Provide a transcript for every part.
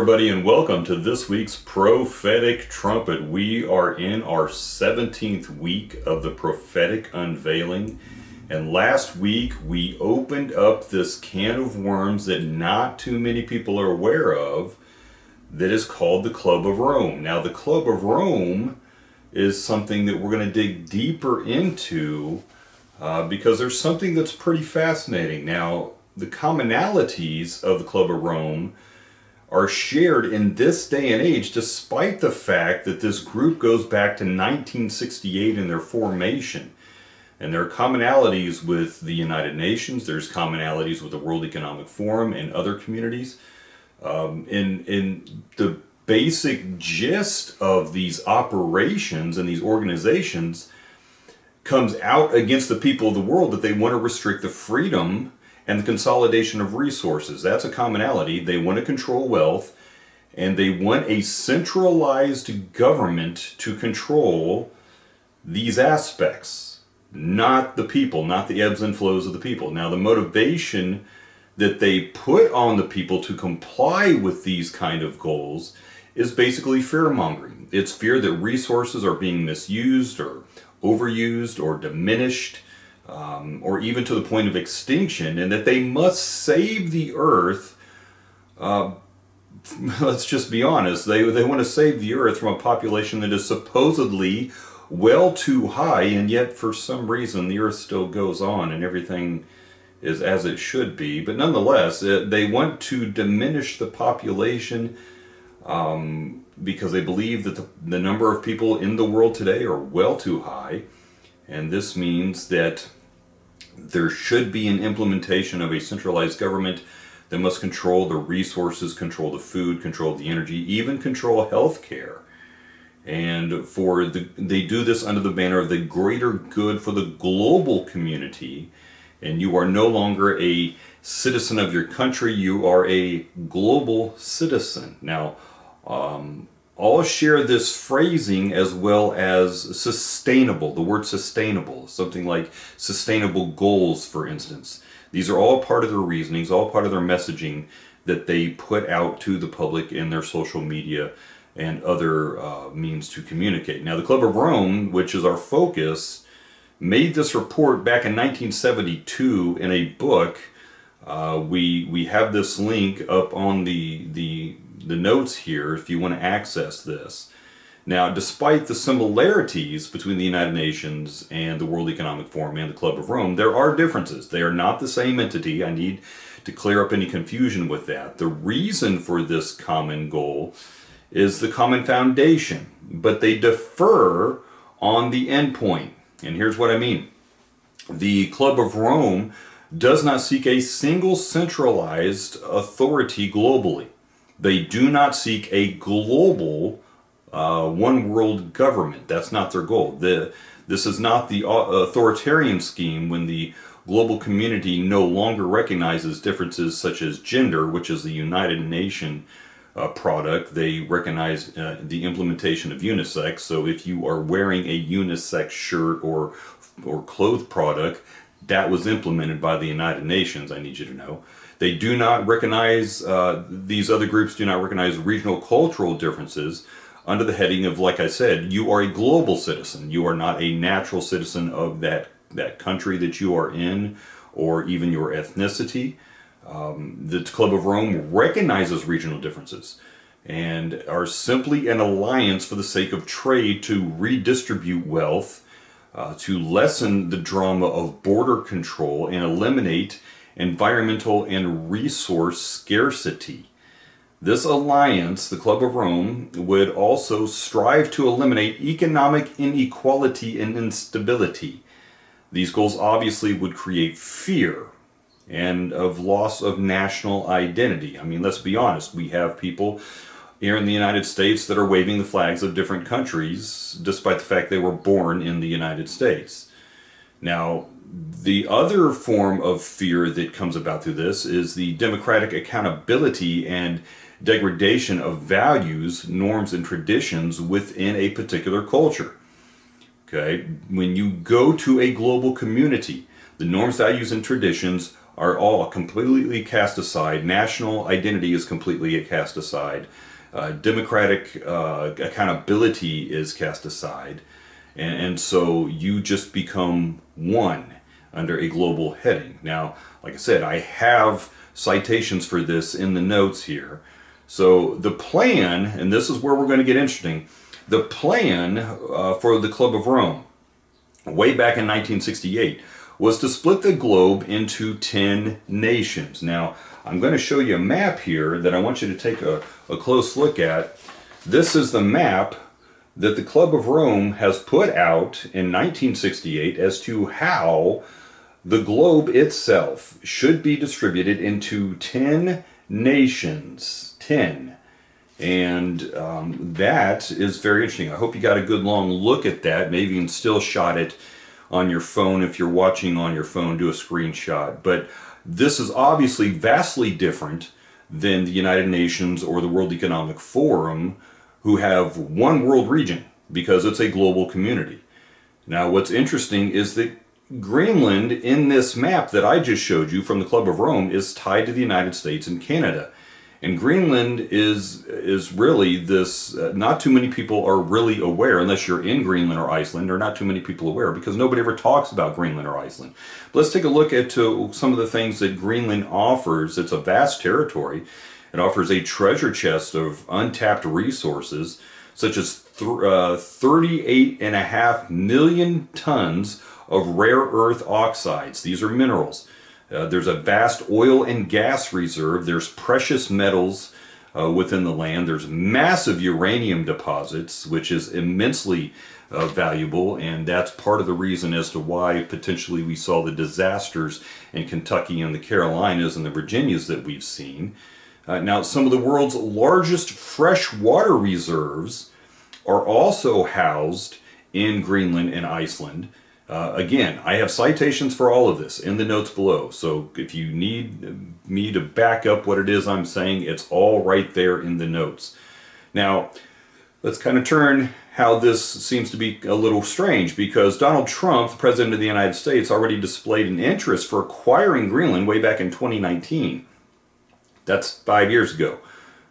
everybody, and welcome to this week's Prophetic Trumpet. We are in our 17th week of the Prophetic Unveiling, and last week we opened up this can of worms that not too many people are aware of, that is called the Club of Rome. Now, the Club of Rome is something that we're going to dig deeper into because there's something that's pretty fascinating. Now, the commonalities of the Club of Rome are shared in this day and age, despite the fact that this group goes back to 1968 in their formation. And there are commonalities with the United Nations, there's commonalities with the World Economic Forum and other communities. In the basic gist of these operations and these organizations comes out against the people of the world that they want to restrict the freedom and the consolidation of resources. That's a commonality. They want to control wealth, and they want a centralized government to control these aspects, not the people, not the ebbs and flows of the people. Now, the motivation that they put on the people to comply with these kind of goals is basically fear-mongering. It's fear that resources are being misused or overused or diminished, or even to the point of extinction, and that they must save the earth. Let's just be honest, they want to save the earth from a population that is supposedly well too high, and yet for some reason the earth still goes on and everything is as it should be. But nonetheless, they want to diminish the population because they believe that the number of people in the world today are well too high. And this means that there should be an implementation of a centralized government that must control the resources, control the food, control the energy, even control healthcare. And they do this under the banner of the greater good for the global community. And you are no longer a citizen of your country, you are a global citizen. Now, I'll share this phrasing as well as sustainable, the word sustainable, something like sustainable goals, for instance. These are all part of their reasonings, all part of their messaging that they put out to the public in their social media and other means to communicate. Now, the Club of Rome, which is our focus, made this report back in 1972 in a book. We have this link up on the notes here if you want to access this. Now, despite the similarities between the United Nations and the World Economic Forum and the Club of Rome, there are differences. They are not the same entity. I need to clear up any confusion with that. The reason for this common goal is the common foundation, but they differ on the endpoint. And here's what I mean. The Club of Rome does not seek a single centralized authority globally. They do not seek a global one world government. That's not their goal. This is not the authoritarian scheme when the global community no longer recognizes differences such as gender, which is the United Nations product. They recognize the implementation of unisex. So if you are wearing a unisex shirt or clothes product, that was implemented by the United Nations, I need you to know. They do not recognize, these other groups do not recognize regional cultural differences under the heading of, like I said, you are a global citizen. You are not a natural citizen of that country that you are in, or even your ethnicity. The Club of Rome recognizes regional differences and are simply an alliance for the sake of trade to redistribute wealth, to lessen the drama of border control and eliminate environmental and resource scarcity. This alliance, the Club of Rome, would also strive to eliminate economic inequality and instability. These goals obviously would create fear and of loss of national identity. I mean, let's be honest, we have people here in the United States that are waving the flags of different countries despite the fact they were born in the United States. Now, the other form of fear that comes about through this is the democratic accountability and degradation of values, norms, and traditions within a particular culture. Okay, when you go to a global community, the norms, values, and traditions are all completely cast aside. National identity is completely cast aside. Democratic accountability is cast aside. And so you just become one under a global heading. Now, like I said, I have citations for this in the notes here. So the plan, and this is where we're going to get interesting, the plan for the Club of Rome, way back in 1968, was to split the globe into 10 nations. Now, I'm going to show you a map here that I want you to take a close look at. This is the map that the Club of Rome has put out in 1968 as to how the globe itself should be distributed into 10 nations. 10. And that is very interesting. I hope you got a good long look at that. Maybe you can still shot it on your phone. If you're watching on your phone, do a screenshot. But this is obviously vastly different than the United Nations or the World Economic Forum, who have one world region because it's a global community. Now, what's interesting is that Greenland in this map that I just showed you from the Club of Rome is tied to the United States and Canada. And Greenland is really this, not too many people are really aware, unless you're in Greenland or Iceland, or not too many people aware, because nobody ever talks about Greenland or Iceland. But let's take a look at some of the things that Greenland offers. It's a vast territory. It offers a treasure chest of untapped resources, such as 38.5 million tons of rare earth oxides. These are minerals. There's a vast oil and gas reserve. There's precious metals within the land. There's massive uranium deposits, which is immensely valuable, and that's part of the reason as to why potentially we saw the disasters in Kentucky and the Carolinas and the Virginias that we've seen. Now, some of the world's largest freshwater reserves are also housed in Greenland and Iceland. Again, I have citations for all of this in the notes below, so if you need me to back up what it is I'm saying, it's all right there in the notes. Now, let's kind of turn how this seems to be a little strange, because Donald Trump, the President of the United States, already displayed an interest for acquiring Greenland way back in 2019. That's 5 years ago,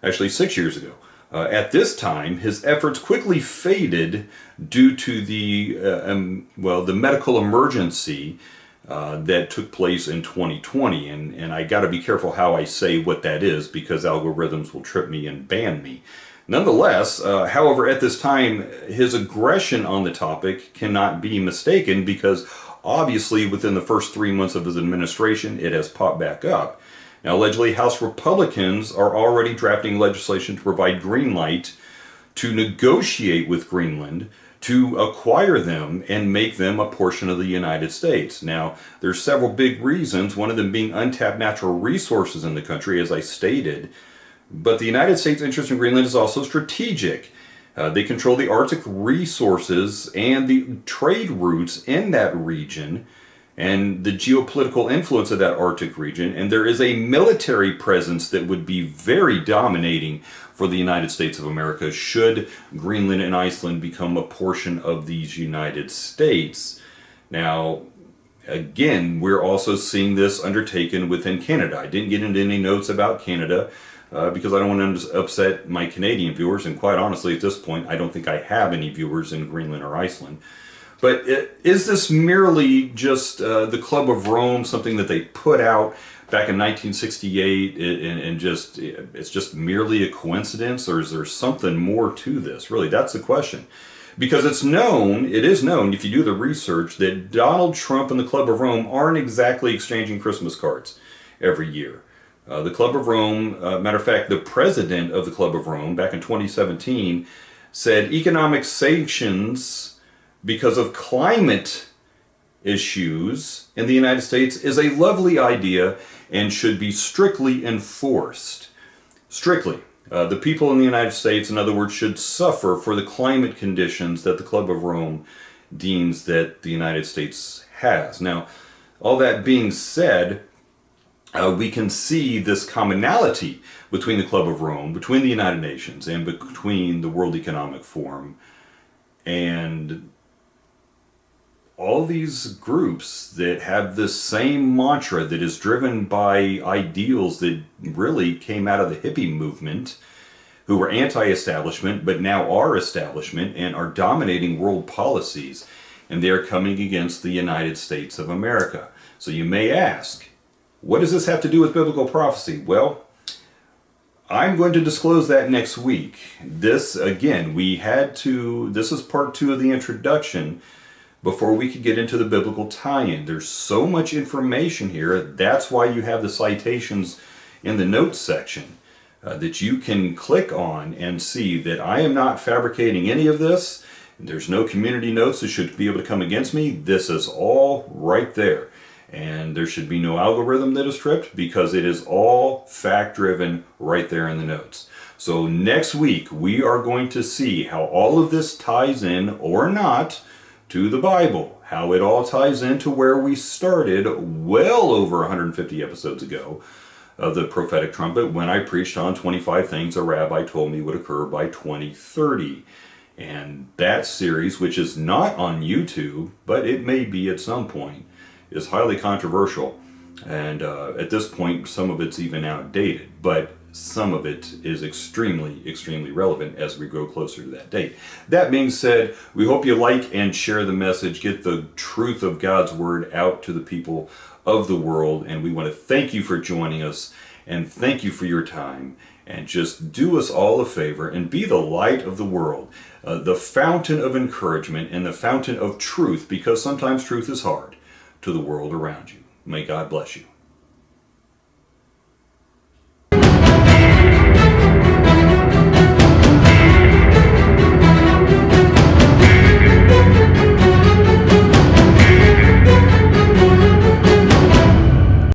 actually 6 years ago. At this time, his efforts quickly faded due to the medical emergency that took place in 2020. And I got to be careful how I say what that is, because algorithms will trip me and ban me. Nonetheless, however, at this time, his aggression on the topic cannot be mistaken, because obviously within the first 3 months of his administration, it has popped back up. Now, allegedly, House Republicans are already drafting legislation to provide green light to negotiate with Greenland to acquire them and make them a portion of the United States. Now, there's several big reasons, one of them being untapped natural resources in the country, as I stated. But the United States' interest in Greenland is also strategic. They control the Arctic resources and the trade routes in that region, and the geopolitical influence of that Arctic region, and there is a military presence that would be very dominating for the United States of America should Greenland and Iceland become a portion of these United States. Now, again, we're also seeing this undertaken within Canada. I didn't get into any notes about Canada because I don't want to upset my Canadian viewers, and quite honestly, at this point, I don't think I have any viewers in Greenland or Iceland. But is this merely just the Club of Rome, something that they put out back in 1968, and just it's just merely a coincidence, or is there something more to this? Really, that's the question. Because it is known, if you do the research, that Donald Trump and the Club of Rome aren't exactly exchanging Christmas cards every year. The Club of Rome, matter of fact, the president of the Club of Rome back in 2017 said economic sanctions because of climate issues in the United States is a lovely idea and should be strictly enforced. Strictly. The people in the United States, in other words, should suffer for the climate conditions that the Club of Rome deems that the United States has. Now, all that being said, we can see this commonality between the Club of Rome, between the United Nations, and between the World Economic Forum, and all these groups that have the same mantra that is driven by ideals that really came out of the hippie movement, who were anti-establishment but now are establishment and are dominating world policies, and they are coming against the United States of America. So you may ask, what does this have to do with biblical prophecy? Well, I'm going to disclose that next week. This, again, this is part 2 of the introduction before we could get into the biblical tie-in. There's so much information here. That's why you have the citations in the notes section that you can click on and see that I am not fabricating any of this. There's no community notes that should be able to come against me. This is all right there. And there should be no algorithm that is tripped, because it is all fact-driven right there in the notes. So next week we are going to see how all of this ties in, or not, to the Bible. How it all ties into where we started well over 150 episodes ago of the prophetic trumpet, when I preached on 25 things a rabbi told me would occur by 2030. And that series, which is not on YouTube, but it may be at some point, is highly controversial. And at this point, some of it's even outdated, but some of it is extremely, extremely relevant as we grow closer to that date. That being said, we hope you like and share the message, get the truth of God's Word out to the people of the world, and we want to thank you for joining us, and thank you for your time, and just do us all a favor and be the light of the world, the fountain of encouragement and the fountain of truth, because sometimes truth is hard, to the world around you. May God bless you.